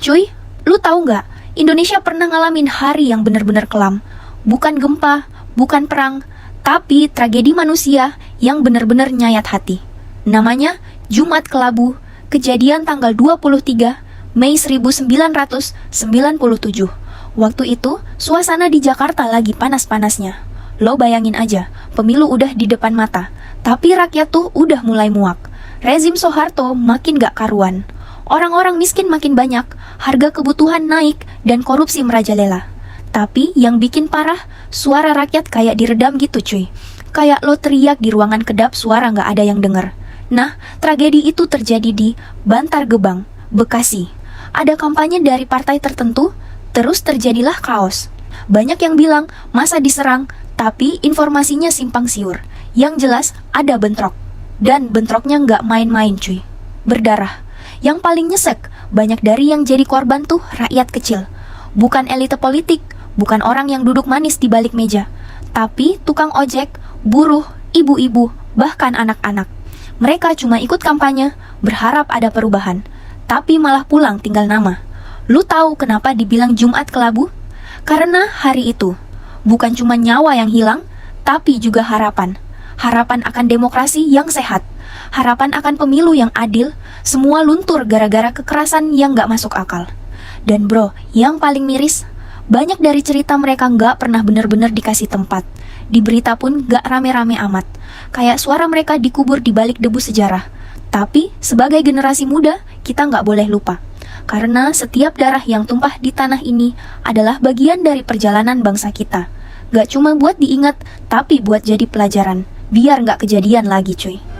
Cuy, lu tahu nggak? Indonesia pernah ngalamin hari yang benar-benar kelam. Bukan gempa, bukan perang, tapi tragedi manusia yang benar-benar nyayat hati. Namanya Jumat Kelabu, kejadian tanggal 23 Mei 1997. Waktu itu, suasana di Jakarta lagi panas-panasnya. Lo bayangin aja, pemilu udah di depan mata, tapi rakyat tuh udah mulai muak. Rezim Soeharto makin gak karuan. Orang-orang miskin makin banyak, harga kebutuhan naik, dan korupsi merajalela. Tapi yang bikin parah, suara rakyat kayak diredam gitu cuy. Kayak lo teriak di ruangan kedap, suara gak ada yang denger. Nah, tragedi itu terjadi di Bantar Gebang, Bekasi. Ada kampanye dari partai tertentu, terus terjadilah kaos. Banyak yang bilang masa diserang, tapi informasinya simpang siur. Yang jelas ada bentrok. Dan bentroknya nggak main-main cuy. Berdarah. Yang paling nyesek, banyak dari yang jadi korban tuh rakyat kecil. Bukan elite politik, bukan orang yang duduk manis di balik meja. Tapi tukang ojek, buruh, ibu-ibu, bahkan anak-anak. Mereka cuma ikut kampanye, berharap ada perubahan. Tapi malah pulang tinggal nama. Lu tahu kenapa dibilang Jumat Kelabu? Karena hari itu, bukan cuma nyawa yang hilang, tapi juga harapan. Harapan akan demokrasi yang sehat. Harapan akan pemilu yang adil. Semua luntur gara-gara kekerasan yang gak masuk akal. Dan bro, yang paling miris, banyak dari cerita mereka gak pernah benar-benar dikasih tempat. Di berita pun gak rame-rame amat. Kayak suara mereka dikubur di balik debu sejarah. Tapi sebagai generasi muda, kita gak boleh lupa. Karena setiap darah yang tumpah di tanah ini adalah bagian dari perjalanan bangsa kita. Gak cuma buat diingat, tapi buat jadi pelajaran. Biar gak kejadian lagi cuy.